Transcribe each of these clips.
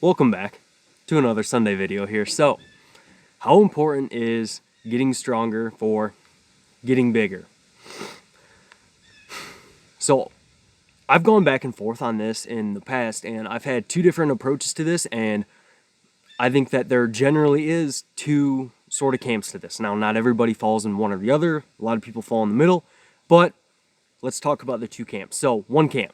Welcome back to another Sunday video here. So, how important is getting stronger for getting bigger? So, I've gone back and forth on this in the past, and I've had two different approaches to this, and I think that there generally is two sort of camps to this. Now, not everybody falls in one or the other. A lot of people fall in the middle, but let's talk about the two camps. So, one camp.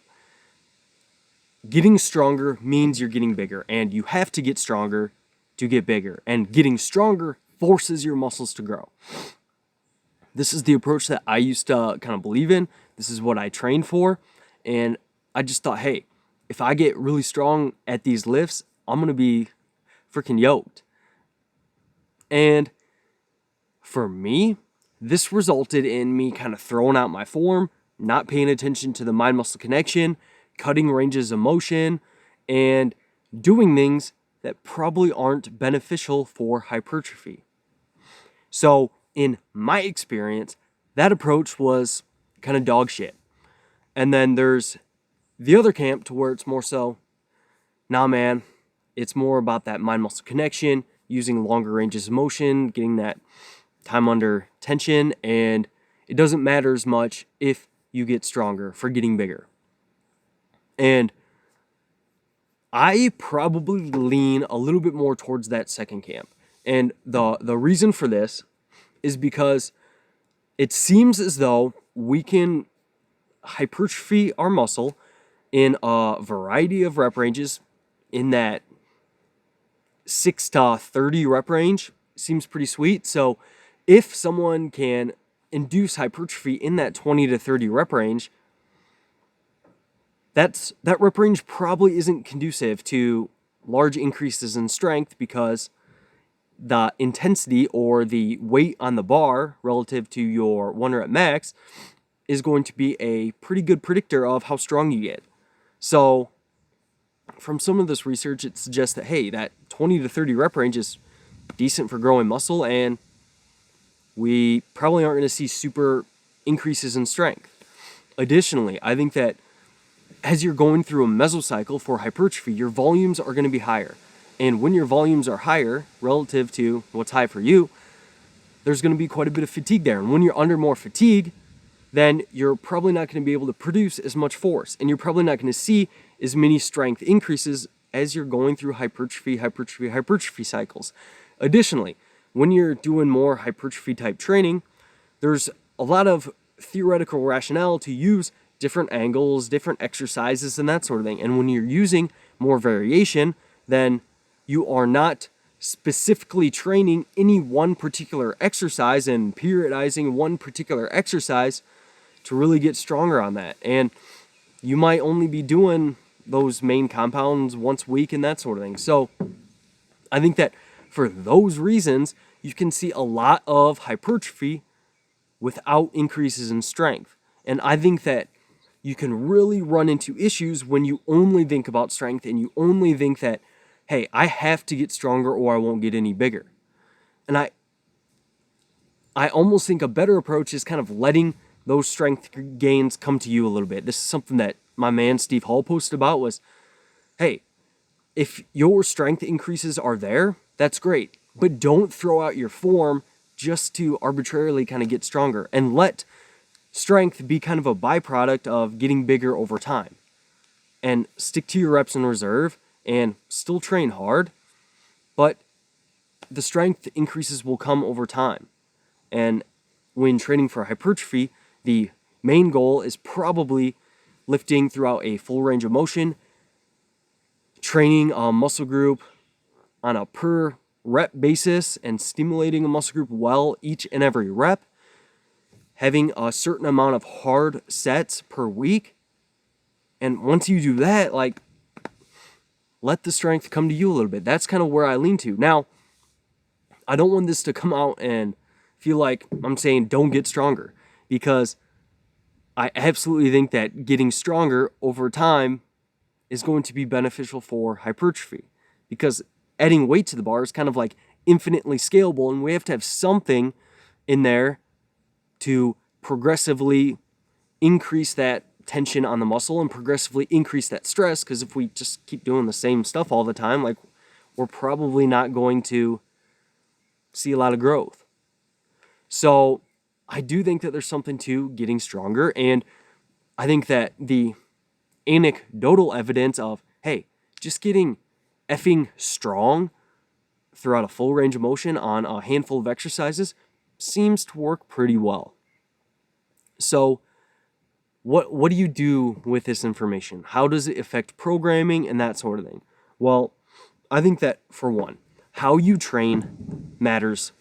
Getting stronger means you're getting bigger, and you have to get stronger to get bigger. And getting stronger forces your muscles to grow. This is the approach that I used to kind of believe in. This is what I trained for. And I just thought, hey, if I get really strong at these lifts, I'm going to be freaking yoked. And for me, this resulted in me kind of throwing out my form, not paying attention to the mind-muscle connection, cutting ranges of motion, and doing things that probably aren't beneficial for hypertrophy. So, in my experience, that approach was kind of dog shit. And then there's the other camp to where it's more so, nah man, it's more about that mind-muscle connection, using longer ranges of motion, getting that time under tension, and it doesn't matter as much if you get stronger for getting bigger. And I probably lean a little bit more towards that second camp. And the reason for this is because it seems as though we can hypertrophy our muscle in a variety of rep ranges. In that 6 to 30 rep range seems pretty sweet. So if someone can induce hypertrophy in that 20 to 30 rep range, that rep range probably isn't conducive to large increases in strength, because the intensity or the weight on the bar relative to your 1 rep max is going to be a pretty good predictor of how strong you get. So from some of this research, it suggests that, hey, that 20 to 30 rep range is decent for growing muscle, and we probably aren't going to see super increases in strength. Additionally, I think that as you're going through a mesocycle for hypertrophy, your volumes are going to be higher. And when your volumes are higher relative to what's high for you, there's going to be quite a bit of fatigue there. And when you're under more fatigue, then you're probably not going to be able to produce as much force. And you're probably not going to see as many strength increases as you're going through hypertrophy cycles. Additionally, when you're doing more hypertrophy type training, there's a lot of theoretical rationale to use different angles, different exercises, and that sort of thing. And when you're using more variation, then you are not specifically training any one particular exercise and periodizing one particular exercise to really get stronger on that. And you might only be doing those main compounds once a week and that sort of thing. So I think that for those reasons, you can see a lot of hypertrophy without increases in strength. And I think that you can really run into issues when you only think about strength and you only think that, hey, I have to get stronger or I won't get any bigger. And I almost think a better approach is kind of letting those strength gains come to you a little bit. This is something that my man Steve Hall posted about was, hey, if your strength increases are there, that's great. But don't throw out your form just to arbitrarily kind of get stronger, and let strength be kind of a byproduct of getting bigger over time. And stick to your reps in reserve and still train hard, but the strength increases will come over time. And when training for hypertrophy, the main goal is probably lifting throughout a full range of motion, training a muscle group on a per rep basis and stimulating a muscle group well each and every rep, having a certain amount of hard sets per week. And once you do that, like, let the strength come to you a little bit. That's kind of where I lean to. Now, I don't want this to come out and feel like I'm saying don't get stronger, because I absolutely think that getting stronger over time is going to be beneficial for hypertrophy, because adding weight to the bar is kind of like infinitely scalable, and we have to have something in there to progressively increase that tension on the muscle and progressively increase that stress, because if we just keep doing the same stuff all the time, like, we're probably not going to see a lot of growth. So I do think that there's something to getting stronger, and I think that the anecdotal evidence of, hey, just getting effing strong throughout a full range of motion on a handful of exercises seems to work pretty well. So what do you do with this information? How does it affect programming and that sort of thing? Well, I think that, for one, how you train matters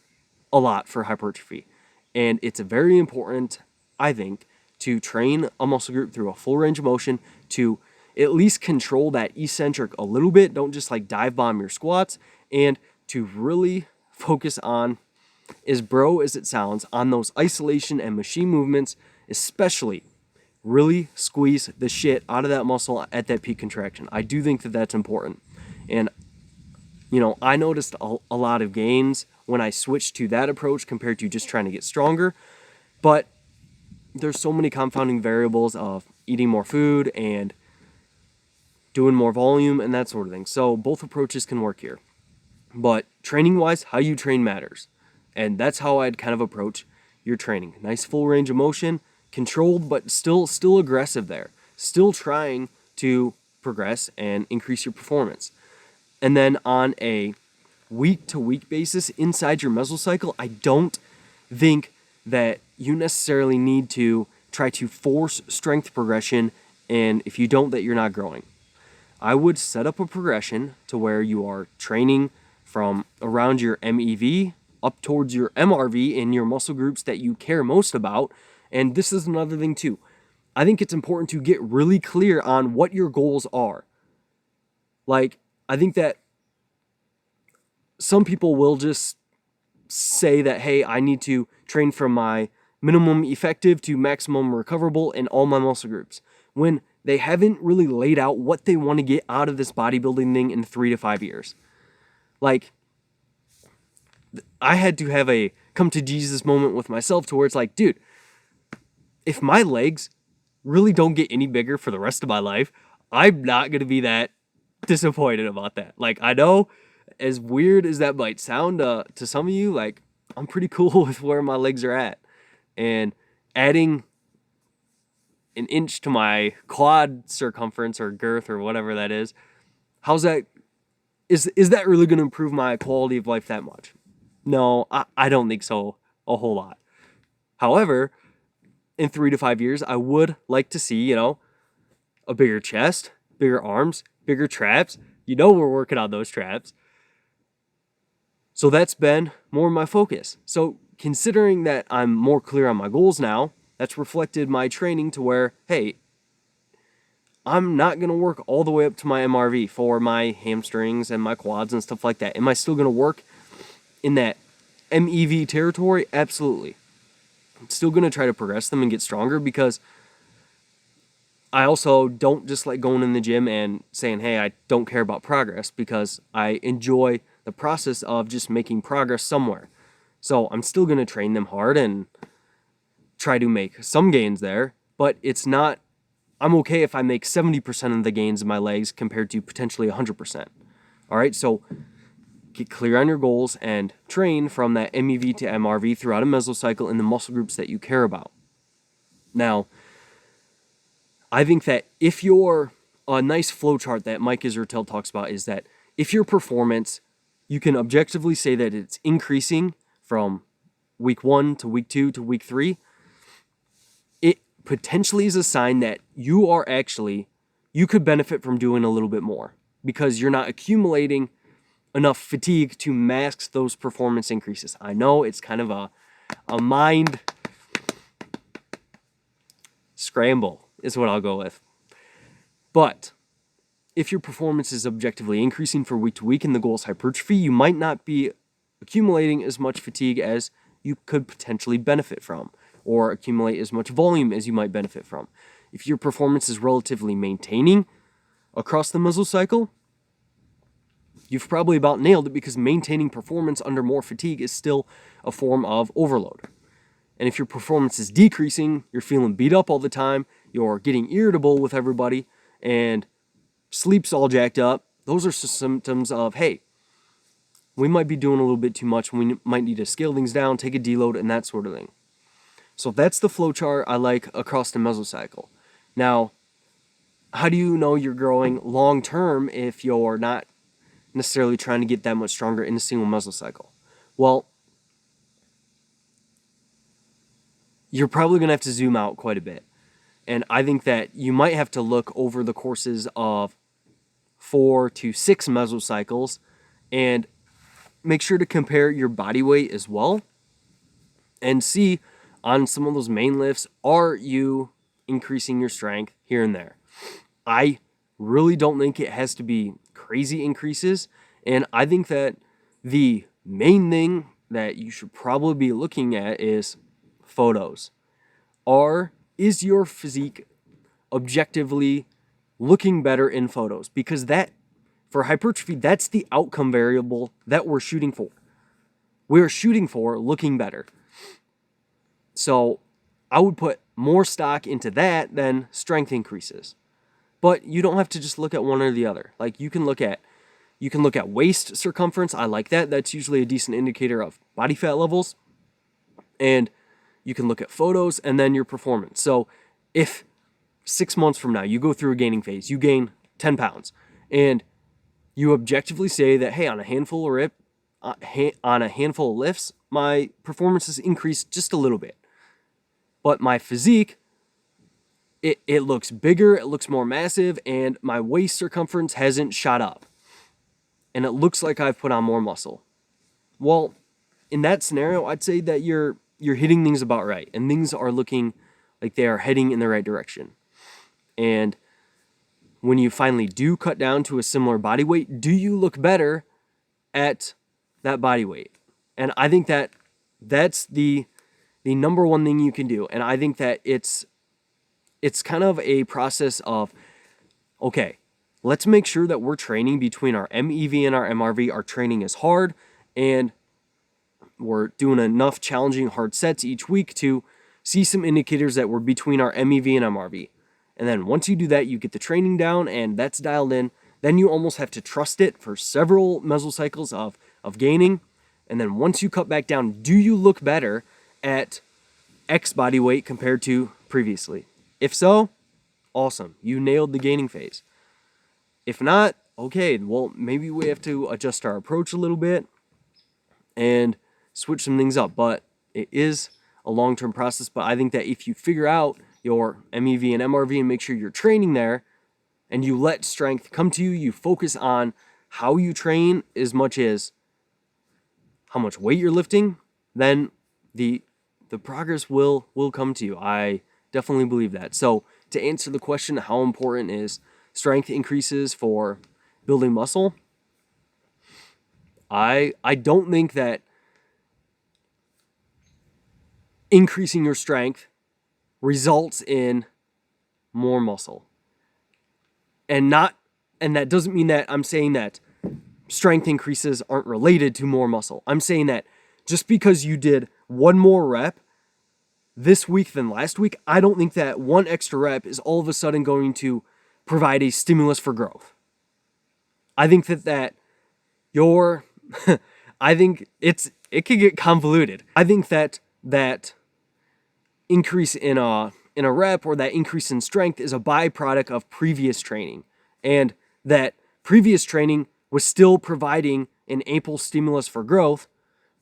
a lot for hypertrophy. And it's very important, I think, to train a muscle group through a full range of motion to at least control that eccentric a little bit. Don't just like dive bomb your squats, and to really focus on, as bro as it sounds, on those isolation and machine movements, especially really squeeze the shit out of that muscle at that peak contraction. I do think that that's important. And, I noticed a lot of gains when I switched to that approach compared to just trying to get stronger. But there's so many confounding variables of eating more food and doing more volume and that sort of thing. So both approaches can work here. But training-wise, how you train matters. And that's how I'd kind of approach your training. Nice full range of motion, controlled, but still aggressive there. Still trying to progress and increase your performance. And then on a week-to-week basis inside your mesocycle, I don't think that you necessarily need to try to force strength progression, and if you don't, that you're not growing. I would set up a progression to where you are training from around your MEV up towards your MRV in your muscle groups that you care most about. And this is another thing too. I think it's important to get really clear on what your goals are. Like, I think that some people will just say that, hey, I need to train from my minimum effective to maximum recoverable in all my muscle groups, when they haven't really laid out what they want to get out of this bodybuilding thing in 3 to 5 years. Like, I had to have a come to Jesus moment with myself to where it's like, dude, if my legs really don't get any bigger for the rest of my life, I'm not going to be that disappointed about that. Like, I know, as weird as that might sound to some of you, like, I'm pretty cool with where my legs are at. And adding an inch to my quad circumference or girth or whatever that is, how's that? Is that really going to improve my quality of life that much? No, I don't think so a whole lot. However, in 3 to 5 years, I would like to see, a bigger chest, bigger arms, bigger traps. We're working on those traps. So that's been more my focus. So considering that I'm more clear on my goals now, that's reflected my training to where, hey, I'm not going to work all the way up to my MRV for my hamstrings and my quads and stuff like that. Am I still going to work in that MEV territory? Absolutely. I'm still going to try to progress them and get stronger, because I also don't just like going in the gym and saying, hey, I don't care about progress, because I enjoy the process of just making progress somewhere. So I'm still going to train them hard and try to make some gains there, but it's not, I'm okay if I make 70% of the gains in my legs compared to potentially 100%. All right, so get clear on your goals and train from that MEV to MRV throughout a mesocycle in the muscle groups that you care about. Now, I think that if you're a nice flow chart that Mike Israetel talks about is that if your performance, you can objectively say that it's increasing from week 1 to week 2 to week 3, it potentially is a sign that you could benefit from doing a little bit more, because you're not accumulating enough fatigue to mask those performance increases. I know it's kind of a mind scramble is what I'll go with. But if your performance is objectively increasing for week to week and the goal is hypertrophy, you might not be accumulating as much fatigue as you could potentially benefit from, or accumulate as much volume as you might benefit from. If your performance is relatively maintaining across the mesocycle, you've probably about nailed it, because maintaining performance under more fatigue is still a form of overload. And if your performance is decreasing, you're feeling beat up all the time, you're getting irritable with everybody, and sleep's all jacked up, those are symptoms of, hey, we might be doing a little bit too much. We might need to scale things down, take a deload, and that sort of thing. So that's the flow chart I like across the mesocycle. Now, how do you know you're growing long term if you're not necessarily trying to get that much stronger in a single mesocycle? Well, you're probably going to have to zoom out quite a bit. And I think that you might have to look over the courses of 4 to 6 mesocycles and make sure to compare your body weight as well and see on some of those main lifts, are you increasing your strength here and there? I really don't think it has to be crazy increases. And I think that the main thing that you should probably be looking at is photos. Is your physique objectively looking better in photos? Because that, for hypertrophy, that's the outcome variable that we're shooting for. We're shooting for looking better. So I would put more stock into that than strength increases. But you don't have to just look at one or the other. Like you can look at waist circumference. I like that. That's usually a decent indicator of body fat levels. And you can look at photos and then your performance. So if 6 months from now you go through a gaining phase, you gain 10 pounds, and you objectively say that, hey, on a handful of lifts, my performance has increased just a little bit. But my physique, it looks bigger, it looks more massive, and my waist circumference hasn't shot up. And it looks like I've put on more muscle. Well, in that scenario, I'd say that you're hitting things about right, and things are looking like they are heading in the right direction. And when you finally do cut down to a similar body weight, do you look better at that body weight? And I think that that's the number one thing you can do. And I think that it's kind of a process of, okay, let's make sure that we're training between our MEV and our MRV. Our training is hard, and we're doing enough challenging hard sets each week to see some indicators that we're between our MEV and MRV. And then once you do that, you get the training down and that's dialed in. Then you almost have to trust it for several mesocycles of gaining. And then once you cut back down, do you look better at X body weight compared to previously? If so, awesome. You nailed the gaining phase. If not, okay, well, maybe we have to adjust our approach a little bit and switch some things up. But it is a long-term process. But I think that if you figure out your MEV and MRV and make sure you're training there, and you let strength come to you, you focus on how you train as much as how much weight you're lifting, then the progress will come to you. I definitely believe that. So to answer the question, how important is strength increases for building muscle? I don't think that increasing your strength results in more muscle. And that doesn't mean that I'm saying that strength increases aren't related to more muscle. I'm saying that just because you did one more rep this week than last week, I don't think that one extra rep is all of a sudden going to provide a stimulus for growth. I think that I think it could get convoluted. I think that increase in a rep or that increase in strength is a byproduct of previous training, and that previous training was still providing an ample stimulus for growth,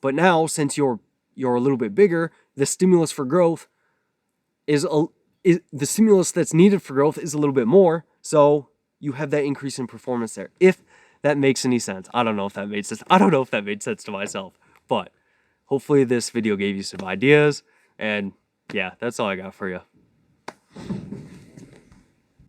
but now since you're a little bit bigger, the stimulus for growth is the stimulus that's needed for growth is a little bit more, so you have that increase in performance there. If that makes any sense. I don't know if that made sense. I don't know if that made sense to myself, but hopefully this video gave you some ideas, and yeah, that's all I got for you.